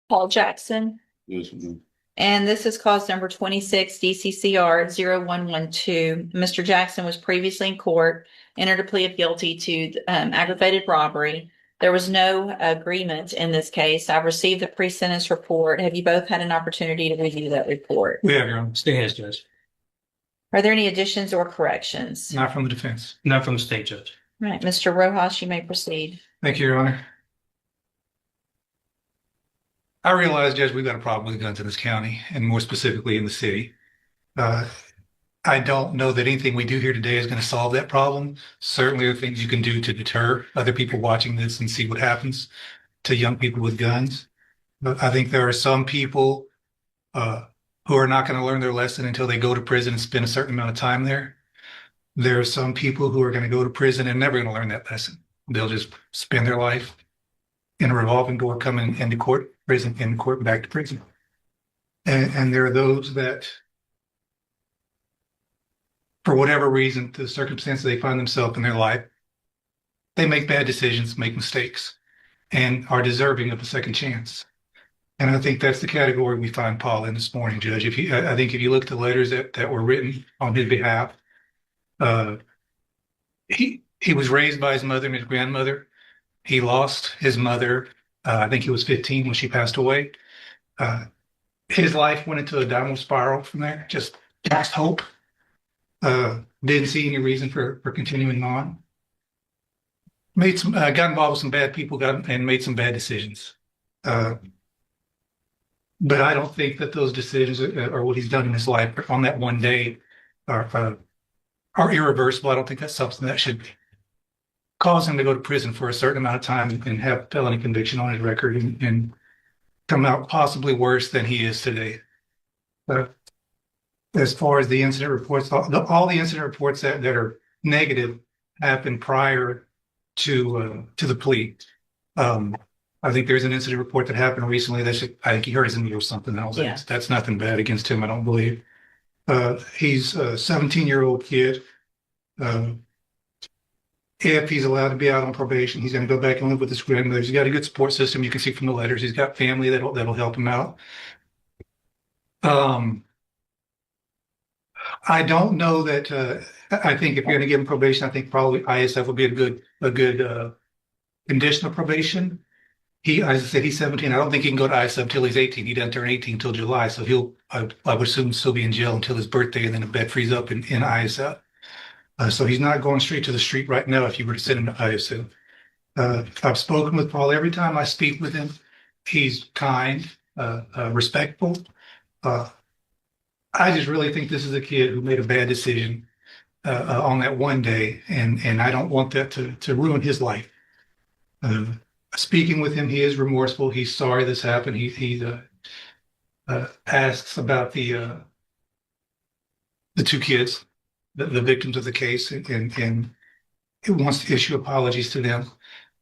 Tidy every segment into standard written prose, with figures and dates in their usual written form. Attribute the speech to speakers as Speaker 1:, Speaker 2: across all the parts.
Speaker 1: Paul Jackson.
Speaker 2: Yes, ma'am.
Speaker 1: And this is cause number 26 DCCR 0112. Mr. Jackson was previously in court, entered a plea of guilty to aggravated robbery. There was no agreement in this case. I've received the pre-sentence report. Have you both had an opportunity to review that report?
Speaker 3: We have, Your Honor. State has, Judge.
Speaker 1: Are there any additions or corrections?
Speaker 3: Not from the defense. Not from the state, Judge.
Speaker 1: All right, Mr. Rojas, you may proceed.
Speaker 3: Thank you, Your Honor. I realize, Judge, we've got a problem with guns in this county, and more specifically in the city. I don't know that anything we do here today is going to solve that problem. Certainly there are things you can do to deter other people watching this and see what happens to young people with guns. But I think there are some people who are not going to learn their lesson until they go to prison and spend a certain amount of time there. There are some people who are going to go to prison and never going to learn that lesson. They'll just spend their life in a revolving door, coming into court, prison, in court, back to prison. And there are those that, for whatever reason, the circumstances they find themselves in their life, they make bad decisions, make mistakes, and are deserving of a second chance. And I think that's the category we find Paul in this morning, Judge. I think if you look at the letters that were written on his behalf, he was raised by his mother and his grandmother. He lost his mother. I think he was 15 when she passed away. His life went into a downward spiral from there. Just lost hope. Didn't see any reason for continuing on. Got involved with some bad people, and made some bad decisions. But I don't think that those decisions or what he's done in his life on that one day are irreversible. I don't think that's something that should cause him to go to prison for a certain amount of time and have a felony conviction on his record and come out possibly worse than he is today. As far as the incident reports, all the incident reports that are negative happened prior to the plea. I think there's an incident report that happened recently that I think he hurt his knee or something else.
Speaker 1: Yeah.
Speaker 3: That's nothing bad against him, I don't believe. He's a 17-year-old kid. If he's allowed to be out on probation, he's going to go back and live with his grandmother. He's got a good support system. You can see from the letters. He's got family that'll help him out. I don't know that. I think if you're going to give him probation, I think probably ISF would be a good condition of probation. As I said, he's 17. I don't think he can go to ISF until he's 18. He doesn't turn 18 until July, so I would assume still be in jail until his birthday, and then if that frees up in ISF. So he's not going straight to the street right now if you were to send him to ISF. I've spoken with Paul every time I speak with him. He's kind, respectful. I just really think this is a kid who made a bad decision on that one day, and I don't want that to ruin his life. Speaking with him, he is remorseful. He's sorry this happened. He asks about the two kids, the victims of the case, and he wants to issue apologies to them,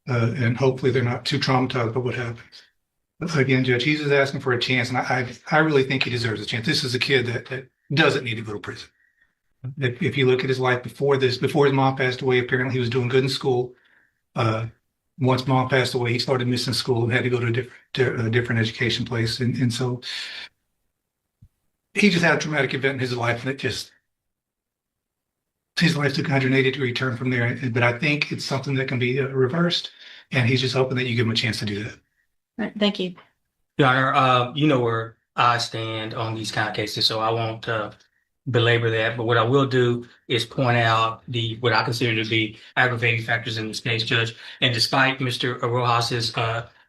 Speaker 3: and hopefully they're not too traumatized by what happened. But again, Judge, he's just asking for a chance, and I really think he deserves a chance. This is a kid that doesn't need to go to prison. If you look at his life before his mom passed away, apparently he was doing good in school. Once mom passed away, he started missing school and had to go to a different education place. And so he just had a traumatic event in his life, and his life took a 180-degree turn from there. But I think it's something that can be reversed, and he's just hoping that you give him a chance to do that.
Speaker 1: All right, thank you.
Speaker 4: Your Honor, you know where I stand on these kind of cases, so I won't belabor that. But what I will do is point out what I consider to be aggravating factors in this case, Judge. And despite Mr. Rojas's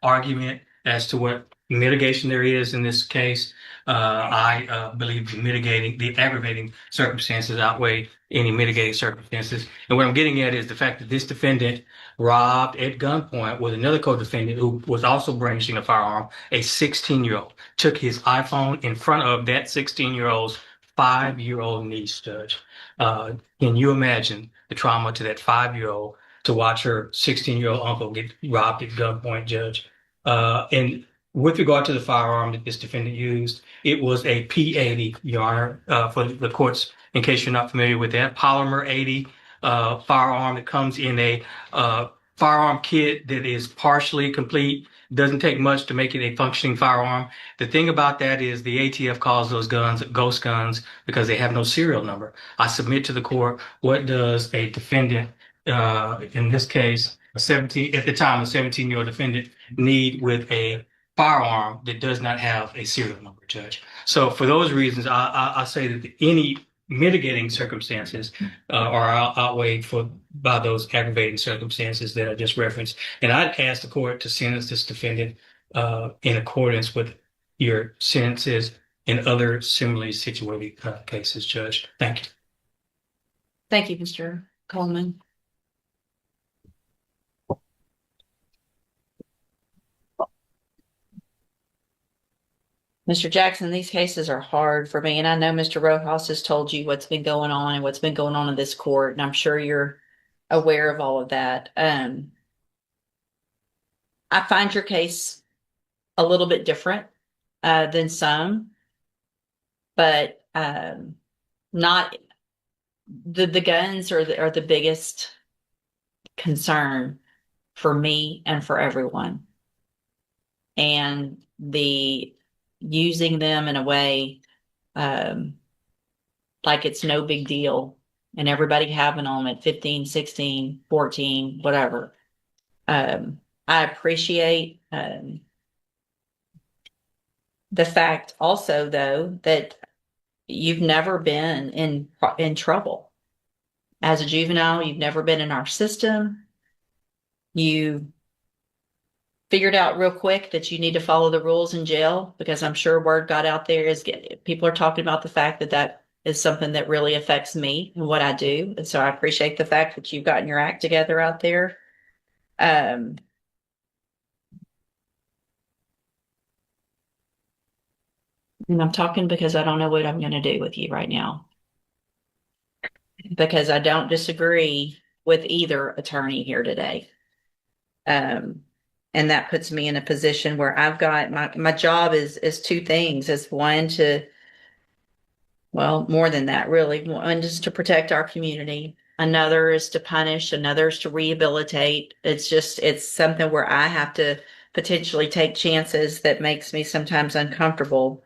Speaker 4: argument as to what mitigation there is in this case, I believe the aggravating circumstances outweigh any mitigating circumstances. And what I'm getting at is the fact that this defendant robbed at gunpoint with another co-defendant who was also brandishing a firearm, a 16-year-old, took his iPhone in front of that 16-year-old's 5-year-old niece, Judge. Can you imagine the trauma to that 5-year-old to watch her 16-year-old uncle get robbed at gunpoint, Judge? And with regard to the firearm that this defendant used, it was a P80, Your Honor, for the courts, in case you're not familiar with that, polymer 80 firearm that comes in a firearm kit that is partially complete. It doesn't take much to make it a functioning firearm. The thing about that is the ATF calls those guns ghost guns because they have no serial number. I submit to the court, what does a defendant, in this case, a 17, at the time, a 17-year-old defendant need with a firearm that does not have a serial number, Judge? So for those reasons, I say that any mitigating circumstances are outweighed by those aggravating circumstances that I just referenced. And I'd ask the court to sentence this defendant in accordance with your sentences in other similarly situated cases, Judge. Thank you.
Speaker 1: Thank you, Mr. Coleman. Mr. Jackson, these cases are hard for me, and I know Mr. Rojas has told you what's been going on and what's been going on in this court, and I'm sure you're aware of all of that. I find your case a little bit different than some, but not the guns are the biggest concern for me and for everyone, and the using them in a way like it's no big deal and everybody having them at 15, 16, 14, whatever. I appreciate the fact also, though, that you've never been in trouble. As a juvenile, you've never been in our system. You figured out real quick that you need to follow the rules in jail, because I'm sure word got out there people are talking about the fact that is something that really affects me and what I do. And so I appreciate the fact that you've gotten your act together out there. And I'm talking because I don't know what I'm going to do with you right now, because I don't disagree with either attorney here today. And that puts me in a position where I've got my job is two things. Is one well, more than that, really. One is to protect our community. Another is to punish. Another is to rehabilitate. It's something where I have to potentially take chances that makes me sometimes uncomfortable.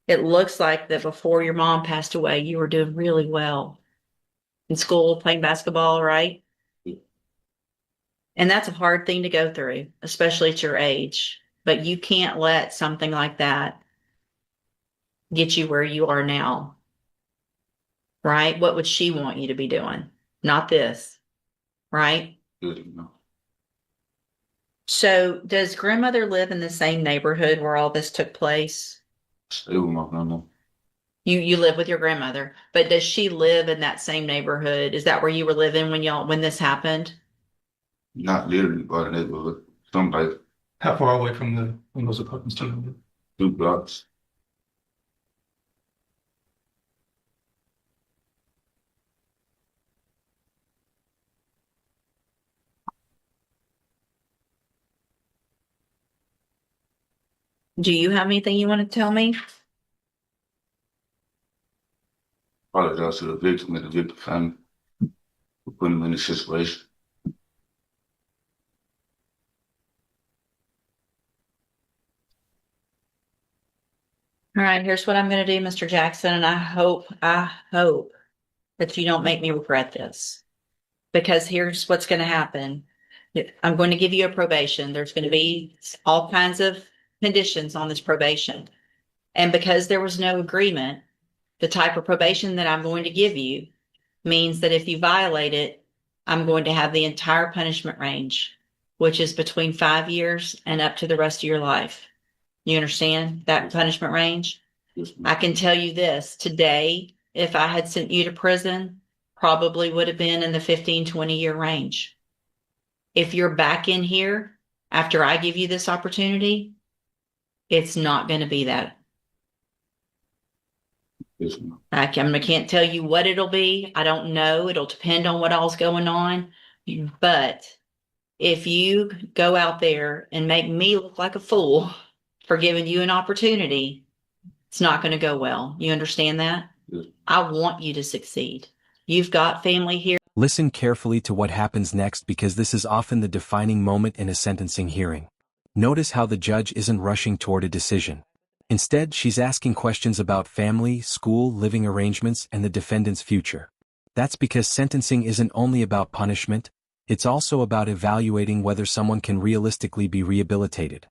Speaker 1: It looks like that before your mom passed away, you were doing really well in school, playing basketball, right? And that's a hard thing to go through, especially at your age. But you can't let something like that get you where you are now, right? What would she want you to be doing? Not this, right? So does grandmother live in the same neighborhood where all this took place?
Speaker 2: Stay with my grandma.
Speaker 1: You live with your grandmother, but does she live in that same neighborhood? Is that where you were living when this happened?
Speaker 2: Not literally by the neighborhood. Some like
Speaker 3: How far away from those apartments do you live?
Speaker 2: 2 blocks.
Speaker 1: Do you have anything you want to tell me?
Speaker 2: Apologize to the victim and the victim family for putting them in this situation.
Speaker 1: All right, here's what I'm going to do, Mr. Jackson, and I hope that you don't make me regret this, because here's what's going to happen. I'm going to give you a probation. There's going to be all kinds of conditions on this probation. And because there was no agreement, the type of probation that I'm going to give you means that if you violate it, I'm going to have the entire punishment range, which is between 5 years and up to the rest of your life. You understand that punishment range? I can tell you this today, if I had sent you to prison, probably would have been in the 15, 20-year range. If you're back in here after I give you this opportunity, it's not going to be that. I can't tell you what it'll be. I don't know. It'll depend on what all's going on. But if you go out there and make me look like a fool for giving you an opportunity, it's not going to go well. You understand that?
Speaker 2: Yes.
Speaker 1: I want you to succeed. You've got family here.
Speaker 5: Listen carefully to what happens next because this is often the defining moment in a sentencing hearing. Notice how the judge isn't rushing toward a decision. Instead, she's asking questions about family, school, living arrangements, and the defendant's future. That's because sentencing isn't only about punishment, it's also about evaluating whether someone can realistically be rehabilitated.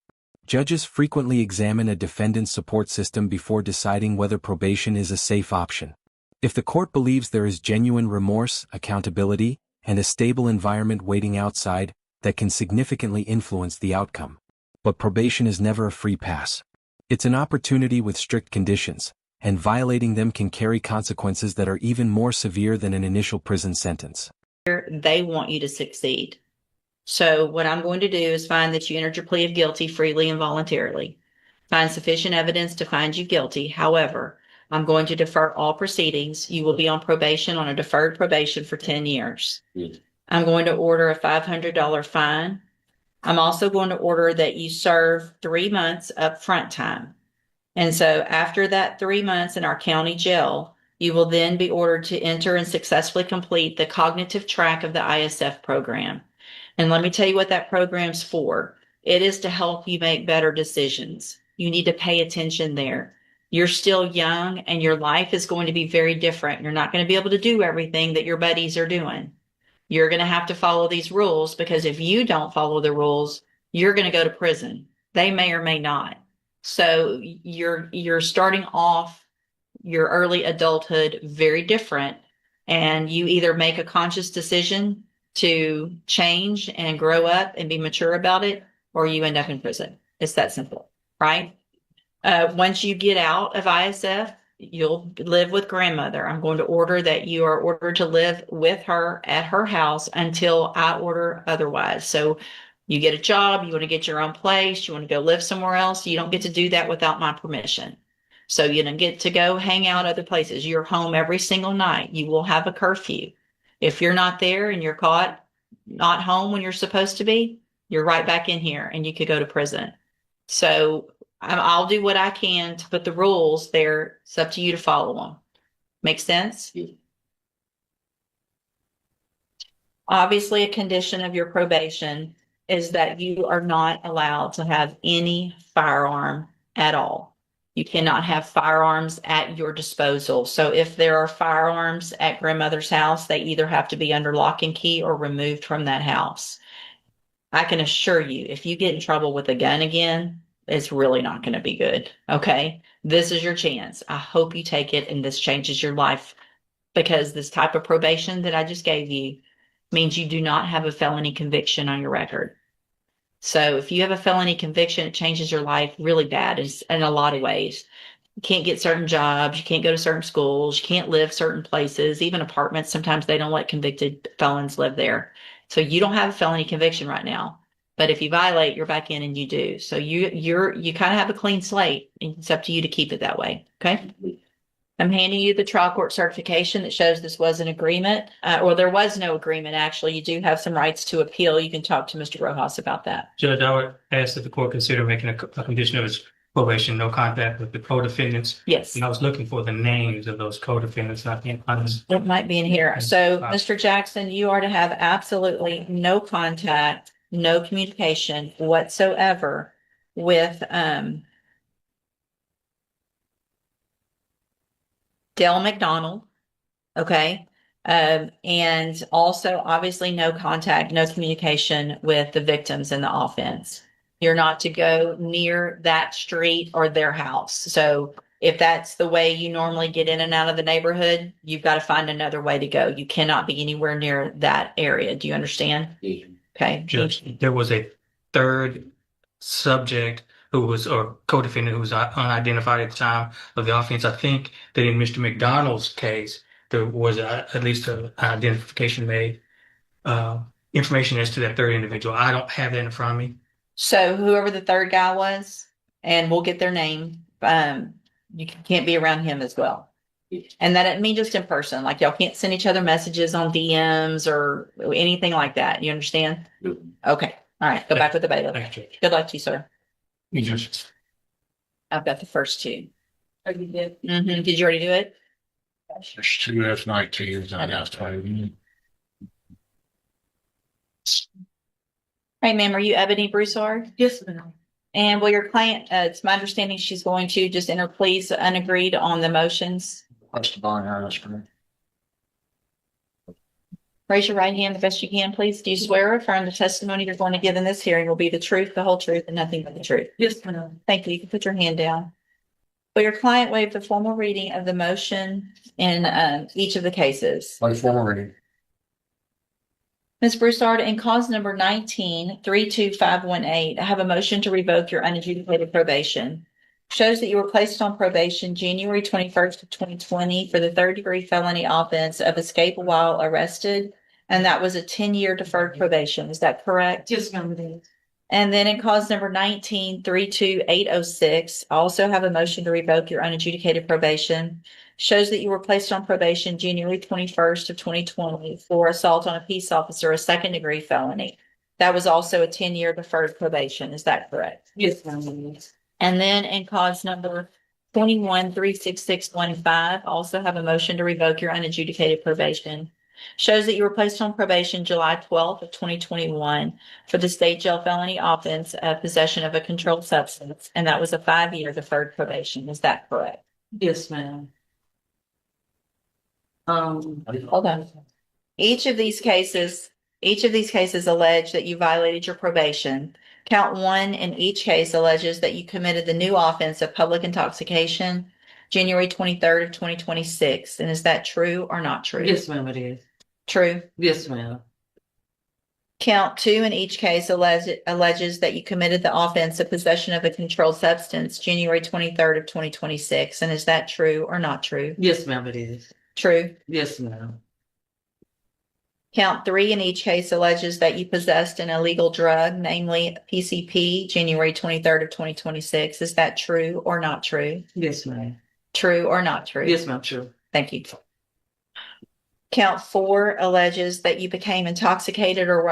Speaker 5: Judges frequently examine a defendant's support system before deciding whether probation is a safe option. If the court believes there is genuine remorse, accountability, and a stable environment waiting outside, that can significantly influence the outcome. But probation is never a free pass. It's an opportunity with strict conditions, and violating them can carry consequences that are even more severe than an initial prison sentence.
Speaker 1: They want you to succeed. So what I'm going to do is find that you entered your plea of guilty freely and voluntarily. Find sufficient evidence to find you guilty. However, I'm going to defer all proceedings. You will be on probation, on a deferred probation for 10 years. I'm going to order a $500 fine. I'm also going to order that you serve 3 months upfront time. And so after that 3 months in our county jail, you will then be ordered to enter and successfully complete the cognitive track of the ISF program. And let me tell you what that program's for. It is to help you make better decisions. You need to pay attention there. You're still young and your life is going to be very different. You're not going to be able to do everything that your buddies are doing. You're going to have to follow these rules because if you don't follow the rules, you're going to go to prison. They may or may not. So you're starting off your early adulthood very different, and you either make a conscious decision to change and grow up and be mature about it, or you end up in prison. It's that simple, right? Once you get out of ISF, you'll live with grandmother. I'm going to order that you are ordered to live with her at her house until I order otherwise. So you get a job, you want to get your own place, you want to go live somewhere else. You don't get to do that without my permission. So you don't get to go hang out other places. You're home every single night. You will have a curfew. If you're not there and you're caught not home when you're supposed to be, you're right back in here and you could go to prison. So I'll do what I can to put the rules there. It's up to you to follow them. Make sense? Obviously, a condition of your probation is that you are not allowed to have any firearm at all. You cannot have firearms at your disposal. So if there are firearms at grandmother's house, they either have to be under lock and key or removed from that house. I can assure you, if you get in trouble with a gun again, it's really not going to be good. Okay. This is your chance. I hope you take it and this changes your life, because this type of probation that I just gave you means you do not have a felony conviction on your record. So if you have a felony conviction, it changes your life really bad in a lot of ways. You can't get certain jobs. You can't go to certain schools. You can't live certain places, even apartments. Sometimes they don't let convicted felons live there. So you don't have a felony conviction right now. But if you violate, you're back in and you do. So you kind of have a clean slate. It's up to you to keep it that way. Okay. I'm handing you the trial court certification that shows this was an agreement, or there was no agreement. Actually, you do have some rights to appeal. You can talk to Mr. Rojas about that.
Speaker 4: Judge, I would ask that the court consider making a condition of its probation, no contact with the co-defendants.
Speaker 1: Yes.
Speaker 4: And I was looking for the names of those co-defendants. I can't find this.
Speaker 1: It might be in here. So, Mr. Jackson, you are to have absolutely no contact, no communication whatsoever with Dale McDonald. Okay. And also obviously no contact, no communication with the victims in the offense. You're not to go near that street or their house. So if that's the way you normally get in and out of the neighborhood, you've got to find another way to go. You cannot be anywhere near that area. Do you understand?
Speaker 2: Yeah.
Speaker 1: Okay.
Speaker 4: Judge, there was a third subject who was, or co-defendant who was unidentified at the time of the offense. I think that in Mr. McDonald's case, there was at least an identification made, information as to that third individual. I don't have that in front of me.
Speaker 1: So whoever the third guy was, and we'll get their name, you can't be around him as well. And that doesn't mean just in person. Like y'all can't send each other messages on DMs or anything like that. You understand?
Speaker 2: Yep.
Speaker 1: Okay. All right. Go back with the bailiff.
Speaker 4: Thanks, Judge.
Speaker 1: Good luck to you, sir.
Speaker 3: Yes.
Speaker 1: I've got the first two. Oh, you did? Mm-hmm. Did you already do it?
Speaker 6: There's two F-19s on that side.
Speaker 1: Right, ma'am, are you Ebony Broussard?
Speaker 6: Yes, ma'am.
Speaker 1: And will your client, it's my understanding she's going to just enter pleas unagreed on the motions.
Speaker 2: That's the bond, that's correct.
Speaker 1: Raise your right hand the best you can, please. Do you swear or affirm the testimony you're going to give in this hearing will be the truth, the whole truth, and nothing but the truth?
Speaker 6: Yes, ma'am.
Speaker 1: Thank you. You can put your hand down. Will your client waive the formal reading of the motion in each of the cases?
Speaker 2: By formal reading.
Speaker 1: Ms. Broussard, in cause number 19-32518, I have a motion to revoke your unadjudicated probation. Shows that you were placed on probation January 21st of 2020 for the third-degree felony offense of escape while arrested, and that was a 10-year deferred probation. Is that correct?
Speaker 6: Yes, ma'am, it is.
Speaker 1: And then in cause number 19-32806, I also have a motion to revoke your unadjudicated probation. Shows that you were placed on probation January 21st of 2020 for assault on a peace officer, a second-degree felony. That was also a 10-year deferred probation. Is that correct?
Speaker 6: Yes, ma'am, it is.
Speaker 1: And then in cause number 21-36615, also have a motion to revoke your unadjudicated probation. Shows that you were placed on probation July 12th of 2021 for the state jail felony offense of possession of a controlled substance, and that was a 5-year deferred probation. Is that correct?
Speaker 6: Yes, ma'am.
Speaker 1: Hold on. Each of these cases allege that you violated your probation. Count 1 in each case alleges that you committed the new offense of public intoxication January 23rd of 2026. And is that true or not true?
Speaker 6: Yes, ma'am, it is.
Speaker 1: True.
Speaker 6: Yes, ma'am.
Speaker 1: Count 2 in each case alleges that you committed the offense of possession of a controlled substance January 23rd of 2026. And is that true or not true?
Speaker 6: Yes, ma'am, it is.
Speaker 1: True.
Speaker 6: Yes, ma'am.
Speaker 1: Count 3 in each case alleges that you possessed an illegal drug, namely PCP, January 23rd of 2026. Is that true or not true?
Speaker 6: Yes, ma'am.
Speaker 1: True or not true?
Speaker 6: Yes, ma'am, true.
Speaker 1: Thank you. Count 4 alleges that you became intoxicated or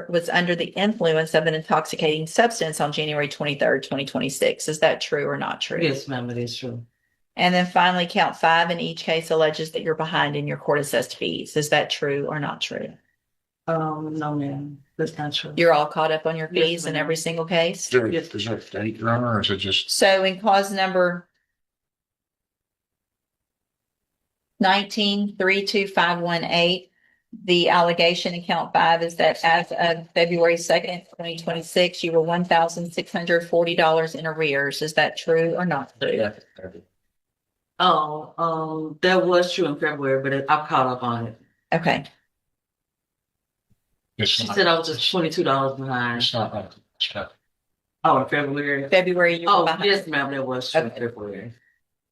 Speaker 1: was under the influence of an intoxicating substance on January 23rd, 2026. Is that true or not true?
Speaker 6: Yes, ma'am, it is true.
Speaker 1: And then finally, count 5 in each case alleges that you're behind in your court assessed fees. Is that true or not true?
Speaker 6: No, ma'am, that's not true.
Speaker 1: You're all caught up on your
Speaker 6: Yes,
Speaker 1: fees in
Speaker 6: ma'am.
Speaker 1: every single case?
Speaker 6: Yes.
Speaker 2: Is that date, Your Honor, or is it just?
Speaker 1: So in cause number 19-32518, the allegation in count 5 is that as of February 2nd, 2026, you were $1,640 in arrears. Is that true or not true?
Speaker 6: That was true in February, but I'm caught up on it.
Speaker 1: Okay.
Speaker 6: She said I was just $22 behind.
Speaker 2: It's not like, it's not.
Speaker 6: Oh, in February?
Speaker 1: February, you were
Speaker 6: Oh,
Speaker 1: behind.
Speaker 6: yes, ma'am, that was true in
Speaker 1: Okay.
Speaker 6: February.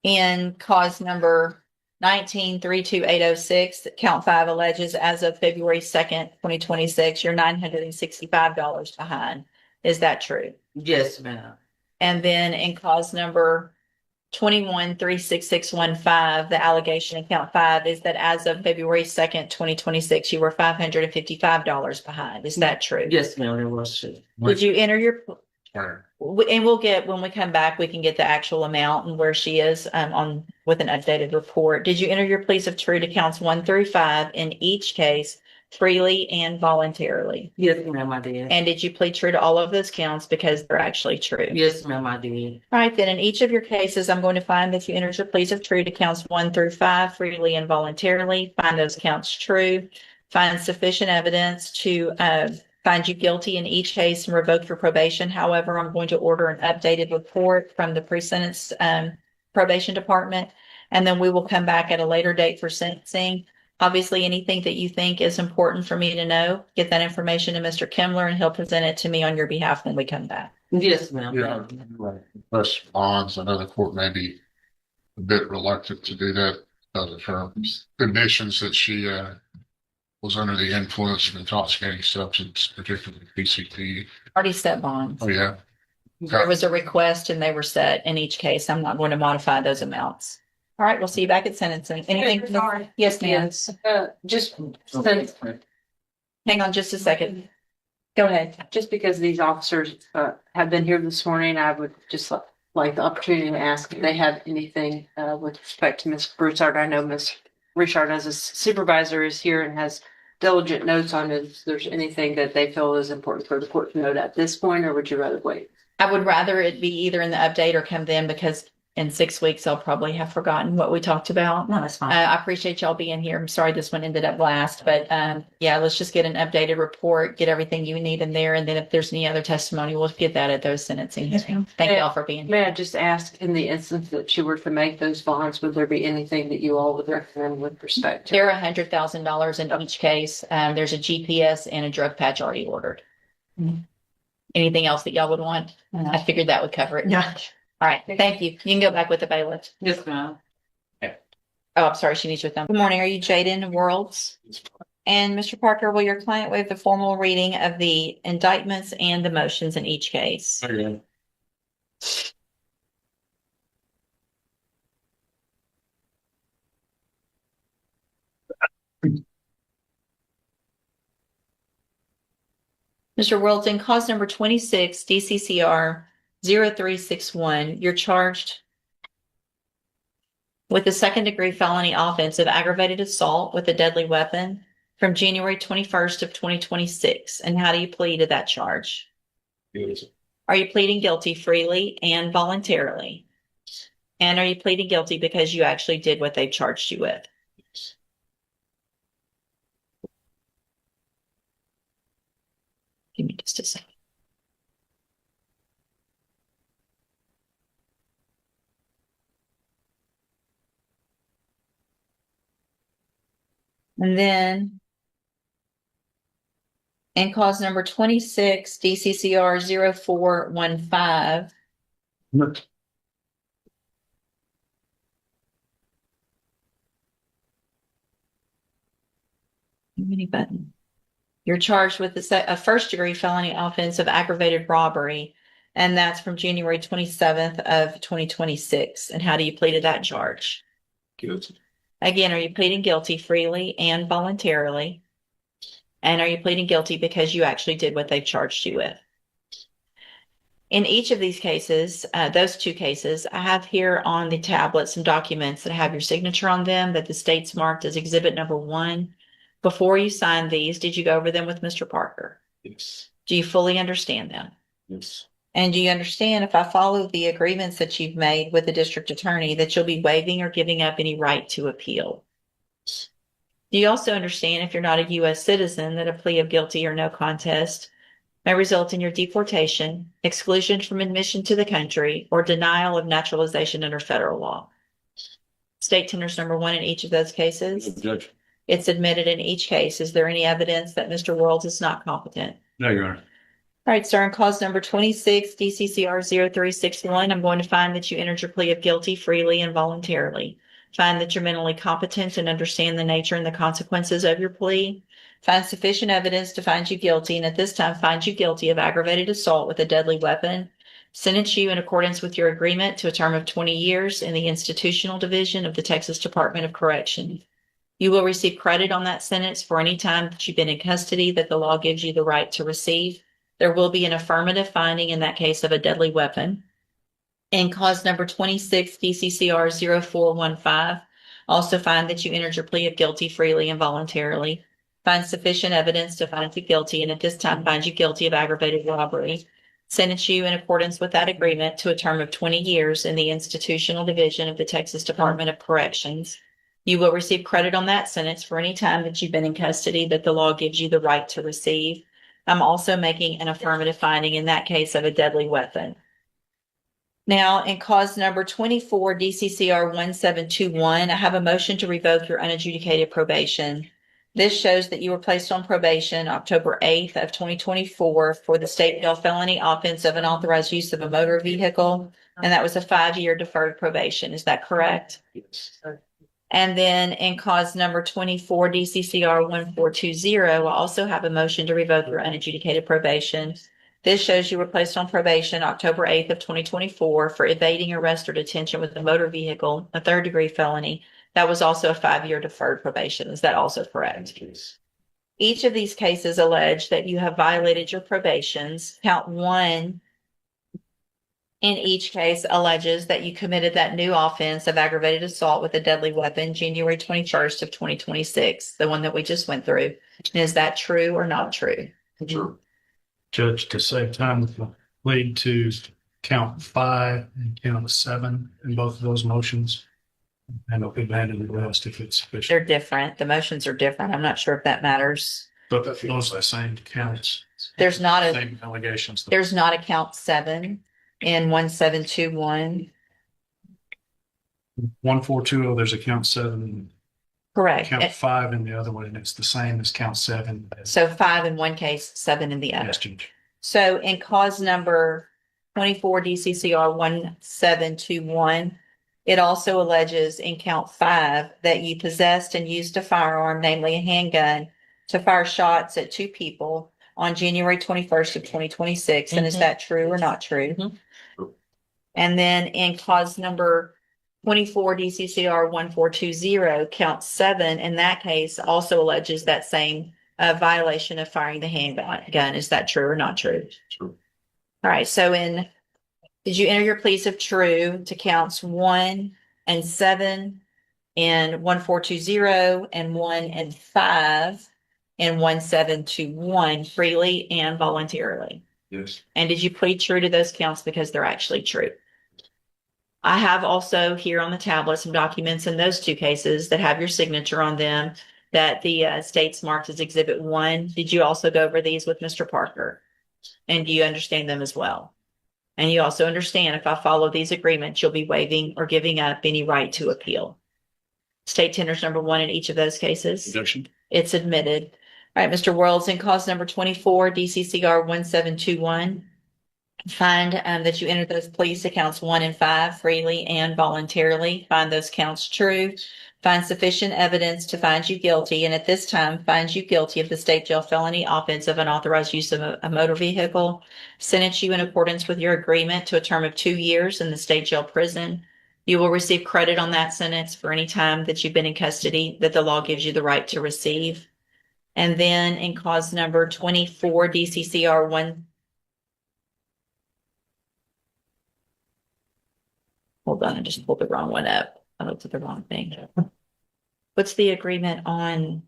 Speaker 1: In cause number 19-32806, count 5 alleges as of February 2nd, 2026, you're $965 behind. Is that true?
Speaker 6: Yes, ma'am.
Speaker 1: And then in cause number 21-36615, the allegation in count 5 is that as of February 2nd, 2026, you were $555 behind. Is that true?
Speaker 6: Yes, ma'am, that was true.
Speaker 1: Did you enter your,
Speaker 2: Where?
Speaker 1: and we'll get, when we come back, we can get the actual amount and where she is on with an updated report. Did you enter your pleas of true to counts 1 through 5 in each case freely and voluntarily?
Speaker 6: Yes, ma'am, I did.
Speaker 1: And did you plead true to all of those counts because they're actually true?
Speaker 6: Yes, ma'am, I did.
Speaker 1: All right, then in each of your cases, I'm going to find that you entered your pleas of true to counts 1 through 5 freely and voluntarily. Find those counts true. Find sufficient evidence to find you guilty in each case and revoke your probation. However, I'm going to order an updated report from the pre-sentence probation department, and then we will come back at a later date for sentencing. Obviously, anything that you think is important for me to know, get that information to Mr. Kimler and he'll present it to me on your behalf when we come back.
Speaker 6: Yes, ma'am.
Speaker 2: Yeah, right. Plus bonds, I know the court may be a bit reluctant to do that because of her conditions that she was under the influence of intoxicating substance, particularly PCP.
Speaker 1: Already set bonds.
Speaker 2: Oh, yeah.
Speaker 1: There was a request and they were set in each case. I'm not going to modify those amounts. All right, we'll see you back at sentencing. Anything?
Speaker 7: Sorry.
Speaker 1: Yes, ma'am.
Speaker 7: Just since,
Speaker 1: Hang on just a second. Go ahead.
Speaker 7: just because these officers have been here this morning, I would just like the opportunity to ask if they have anything with respect to Ms. Broussard. I know Ms. Richard as a supervisor is here and has diligent notes on if there's anything that they feel is important for the court to note at this point, or would you rather wait?
Speaker 1: I would rather it be either in the update or come then, because in 6 weeks, I'll probably have forgotten what we talked about.
Speaker 6: No, that's fine.
Speaker 1: I appreciate y'all being here. I'm sorry this one ended up last, but yeah, let's just get an updated report, get everything you need in there. And then if there's any other testimony, we'll get that at those sentencing.
Speaker 6: Yes, ma'am.
Speaker 1: Thank y'all for being here.
Speaker 7: May I just ask, in the instance that she were to make those bonds, would there be anything that you all would recommend with respect to?
Speaker 1: They're $100,000 in each case. There's a GPS and a drug patch already ordered. Anything else that y'all would want? I figured that would cover it.
Speaker 6: Yeah.
Speaker 1: All right, thank you. You can go back with the bailiff.
Speaker 6: Yes, ma'am.
Speaker 1: Oh, I'm sorry, she needs you with them. Good morning. Are you Jaden Worlds? And Mr. Parker, will your client waive the formal reading of the indictments and the motions in each case? Mr. Worlds, in cause number 26, DCCR 0361, you're charged with a second-degree felony offense of aggravated assault with a deadly weapon from January 21st of 2026. And how do you plead to that charge? Are you pleading guilty freely and voluntarily? And are you pleading guilty because you actually did what they charged you with? Give me just a second. And then in cause number 26, DCCR 0415. Mini button. You're charged with a first-degree felony offense of aggravated robbery, and that's from January 27th of 2026. And how do you plead to that charge?
Speaker 2: Guilty.
Speaker 1: Again, are you pleading guilty freely and voluntarily? And are you pleading guilty because you actually did what they've charged you with? In each of these cases, those two cases, I have here on the tablet some documents that have your signature on them that the state's marked as exhibit number 1. Before you sign these, did you go over them with Mr. Parker?
Speaker 2: Yes.
Speaker 1: Do you fully understand them?
Speaker 2: Yes.
Speaker 1: And do you understand, if I follow the agreements that you've made with the district attorney, that you'll be waiving or giving up any right to appeal? Do you also understand, if you're not a U.S. citizen, that a plea of guilty or no contest may result in your deportation, exclusion from admission to the country, or denial of naturalization under federal law? State tenders number 1 in each of those cases.
Speaker 2: Judge.
Speaker 1: It's admitted in each case. Is there any evidence that Mr. Worlds is not competent?
Speaker 2: No, Your Honor.
Speaker 1: All right, sir. In cause number 26, DCCR 0361, I'm going to find that you entered your plea of guilty freely and voluntarily. Find that you're mentally competent and understand the nature and the consequences of your plea. Find sufficient evidence to find you guilty, and at this time find you guilty of aggravated assault with a deadly weapon. Sentence you in accordance with your agreement to a term of 20 years in the institutional division of the Texas Department of Correction. You will receive credit on that sentence for any time that you've been in custody that the law gives you the right to receive. There will be an affirmative finding in that case of a deadly weapon. In cause number 26, DCCR 0415, also find that you entered your plea of guilty freely and voluntarily. Find sufficient evidence to find you guilty, and at this time find you guilty of aggravated robbery. Sentence you in accordance with that agreement to a term of 20 years in the institutional division of the Texas Department of Corrections. You will receive credit on that sentence for any time that you've been in custody that the law gives you the right to receive. I'm also making an affirmative finding in that case of a deadly weapon. Now, in cause number 24, DCCR 1721, I have a motion to revoke your unadjudicated probation. This shows that you were placed on probation October 8th of 2024 for the state jail felony offense of unauthorized use of a motor vehicle, and that was a 5-year deferred probation. Is that correct?
Speaker 2: Yes.
Speaker 1: And then in cause number 24, DCCR 1420, I also have a motion to revoke your unadjudicated probation. This shows you were placed on probation October 8th of 2024 for evading arrest or detention with a motor vehicle, a 3rd-degree felony. That was also a 5-year deferred probation. Is that also correct?
Speaker 2: Yes.
Speaker 1: Each of these cases allege that you have violated your probations. Count 1 in each case alleges that you committed that new offense of aggravated assault with a deadly weapon January 21st of 2026, the one that we just went through. And is that true or not true?
Speaker 2: Sure.
Speaker 8: Judge, to save time, plead to count 5 and count 7 in both of those motions. And it'll be abandoned the rest if it's sufficient.
Speaker 1: They're different. The motions are different. I'm not sure if that matters.
Speaker 8: But those are the same counts.
Speaker 1: There's not a,
Speaker 8: Same allegations.
Speaker 1: there's not a count 7 in 1721.
Speaker 8: 1420, there's a count 7,
Speaker 1: Correct.
Speaker 8: count 5 in the other one, and it's the same as count 7.
Speaker 1: So 5 in one case, 7 in the other.
Speaker 8: Yes, Judge.
Speaker 1: So in cause number 24 DCCR 1721, it also alleges in count 5 that you possessed and used a firearm, namely a handgun, to fire shots at 2 people on January 21st of 2026. And is that true or not true? And then in cause number 24 DCCR 1420, count 7, in that case also alleges that same violation of firing the handgun. Is that true or not true?
Speaker 2: True.
Speaker 1: All right. So did you enter your pleas of true to counts 1 and 7 in 1420 and 1 and 5 in 1721 freely and voluntarily?
Speaker 2: Yes.
Speaker 1: And did you plead true to those counts because they're actually true? I have also here on the tablet some documents in those 2 cases that have your signature on them that the state's marked as Exhibit 1. Did you also go over these with Mr. Parker? And do you understand them as well? And you also understand if I follow these agreements, you'll be waiving or giving up any right to appeal. State tenders number 1 in each of those cases.
Speaker 8: Objection.
Speaker 1: It's admitted. All right, Mr. Worlds, in cause number 24, DCCR 1721, find that you entered those pleas to counts 1 and 5 freely and voluntarily. Find those counts true. Find sufficient evidence to find you guilty, and at this time find you guilty of the state jail felony offense of unauthorized use of a motor vehicle. Sentence you in accordance with your agreement to a term of 2 years in the state jail prison. You will receive credit on that sentence for any time that you've been in custody that the law gives you the right to receive. And then in cause number 24 DCCR 1. Hold on, I just pulled the wrong one up. I looked at the wrong thing. What's the agreement on?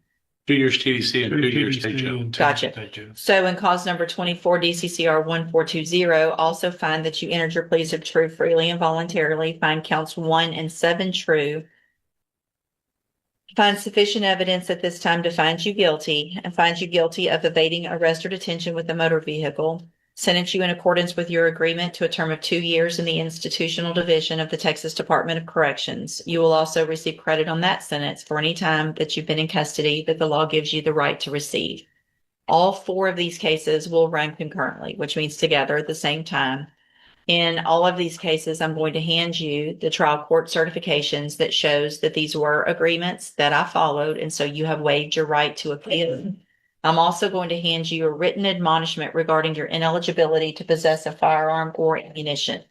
Speaker 9: 2 years TDC and 2 years state jail.
Speaker 1: Gotcha. So in cause number 24 DCCR 1420, also find that you entered your pleas of true freely and voluntarily. Find counts 1 and 7 true. Find sufficient evidence at this time to find you guilty, and find you guilty of evading arrest or detention with a motor vehicle. Sentence you in accordance with your agreement to a term of 2 years in the institutional division of the Texas Department of Corrections. You will also receive credit on that sentence for any time that you've been in custody that the law gives you the right to receive. All 4 of these cases will run concurrently, which means together at the same time. In all of these cases, I'm going to hand you the trial court certifications that shows that these were agreements that I followed, and so you have waived your right to appeal. I'm also going to hand you a written admonishment regarding your ineligibility to possess a firearm or ammunition.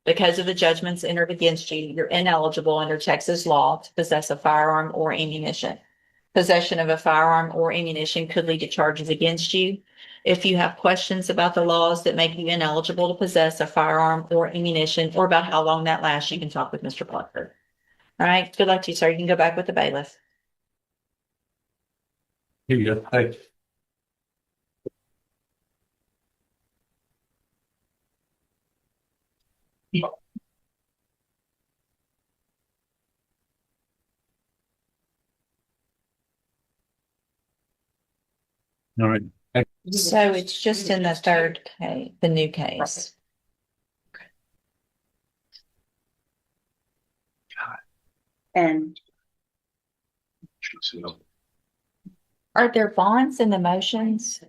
Speaker 1: Because of the judgments entered against you, you're ineligible under Texas law to possess a firearm or ammunition. Possession of a firearm or ammunition could lead to charges against you. If you have questions about the laws that make you ineligible to possess a firearm or ammunition, or about how long that lasts, you can talk with Mr. Plucker. All right, good luck to you, sir. You can go back with the bailiff.
Speaker 9: Here you go. Hey. All right.
Speaker 1: So it's just in the third case, the new case.
Speaker 7: And
Speaker 1: Are there bonds in the motions?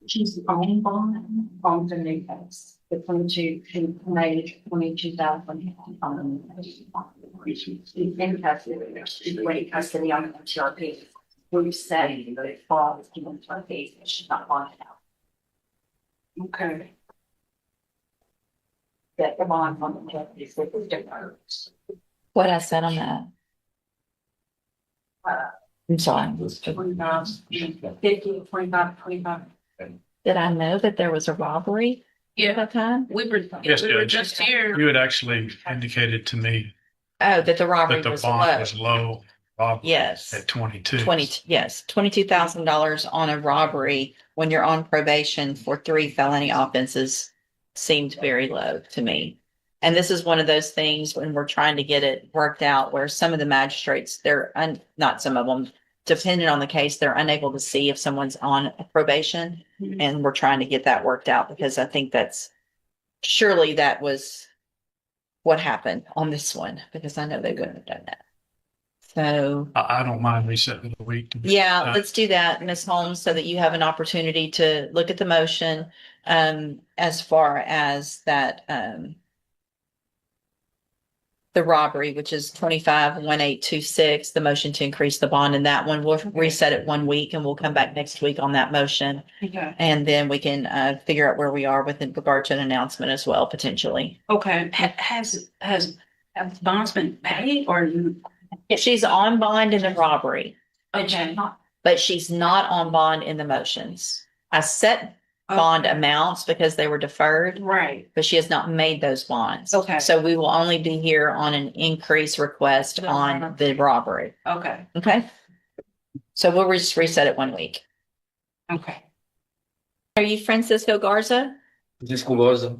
Speaker 10: She's on bond the new case, the 22, May 22,000. In custody, she's waiting custody on the TRP. We've said that it falls in the TRP, she's not bonded out. Okay. Get the bond on the TRP, with the difference.
Speaker 1: What I said on that. I'm sorry.
Speaker 10: 25, 50, 25, 25.
Speaker 1: Did I know that there was a robbery at that time?
Speaker 10: We were,
Speaker 8: Yes,
Speaker 10: we were
Speaker 8: Judge.
Speaker 10: just here.
Speaker 8: You had actually indicated to me
Speaker 1: Oh, that the robbery
Speaker 8: that the
Speaker 1: was
Speaker 8: bond
Speaker 1: low.
Speaker 8: was low. Robbery
Speaker 1: Yes.
Speaker 8: At 22.
Speaker 1: $22,000 on a robbery when you're on probation for 3 felony offenses seemed very low to me. And this is one of those things when we're trying to get it worked out where some of the magistrates, not some of them, depending on the case, they're unable to see if someone's on probation.
Speaker 10: Mhm.
Speaker 1: And we're trying to get that worked out because I think surely that was what happened on this one, because I know they wouldn't have done that. So,
Speaker 8: I don't mind resetting the week.
Speaker 1: yeah, let's do that, Ms. Holmes, so that you have an opportunity to look at the motion, as far as that, the robbery, which is 25-1826, the motion to increase the bond in that one. We'll reset it 1 week and we'll come back next week on that motion.
Speaker 10: Okay.
Speaker 1: And then we can, figure out where we are with regard to an announcement as well, potentially.
Speaker 10: Okay, has bonds been paid or?
Speaker 1: She's on bond in the robbery,
Speaker 10: Okay.
Speaker 1: but she's not on bond in the motions. I set bond amounts because they were deferred,
Speaker 10: Right.
Speaker 1: but she has not made those bonds.
Speaker 10: Okay.
Speaker 1: So we will only be here on an increase request on the robbery.
Speaker 10: Okay.
Speaker 1: Okay? So we'll just reset it 1 week.
Speaker 10: Okay.
Speaker 1: Are you Francisco Garza?
Speaker 11: Francisco Garza.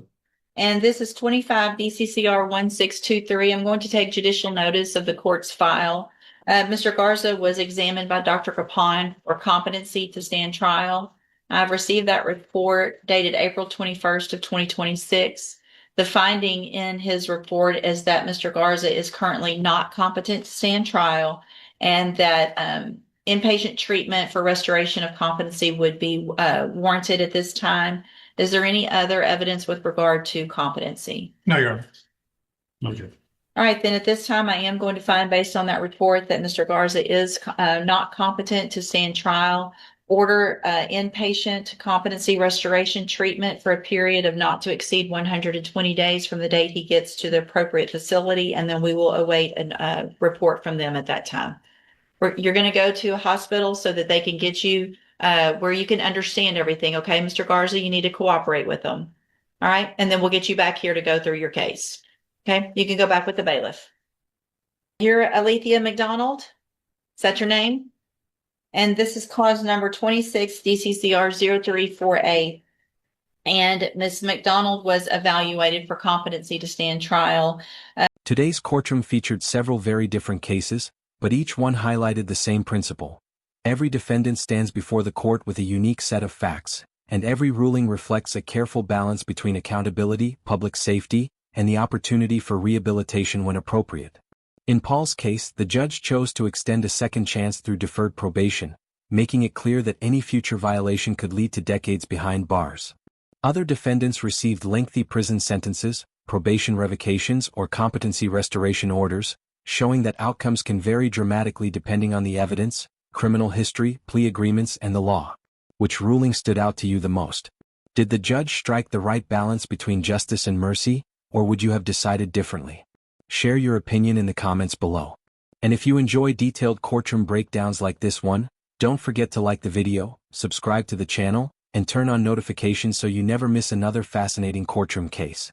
Speaker 1: And this is 25 DCCR 1623. I'm going to take judicial notice of the court's file. Mr. Garza was examined by Dr. Capon for competency to stand trial. I've received that report dated April 21st of 2026. The finding in his report is that Mr. Garza is currently not competent to stand trial and that inpatient treatment for restoration of competency would be warranted at this time. Is there any other evidence with regard to competency?
Speaker 3: No, Your Honor.
Speaker 8: Okay.
Speaker 1: All right, then at this time, I am going to find, based on that report, that Mr. Garza is not competent to stand trial. Order inpatient competency restoration treatment for a period of not to exceed 120 days from the date he gets to the appropriate facility, and then we will await a report from them at that time. You're going to go to a hospital so that they can get you where you can understand everything. Okay, Mr. Garza, you need to cooperate with them. All right, and then we'll get you back here to go through your case. Okay, you can go back with the bailiff. You're Alethea McDonald. Is that your name? And this is cause number 26 DCCR 034A. And Ms. McDonald was evaluated for competency to stand trial.
Speaker 5: Today's courtroom featured several very different cases, but each one highlighted the same principle. Every defendant stands before the court with a unique set of facts, and every ruling reflects a careful balance between accountability, public safety, and the opportunity for rehabilitation when appropriate. In Paul's case, the judge chose to extend a second chance through deferred probation, making it clear that any future violation could lead to decades behind bars. Other defendants received lengthy prison sentences, probation revocations, or competency restoration orders, showing that outcomes can vary dramatically depending on the evidence, criminal history, plea agreements, and the law. Which ruling stood out to you the most? Did the judge strike the right balance between justice and mercy, or would you have decided differently? Share your opinion in the comments below. And if you enjoy detailed courtroom breakdowns like this one, don't forget to like the video, subscribe to the channel, and turn on notifications so you never miss another fascinating courtroom case.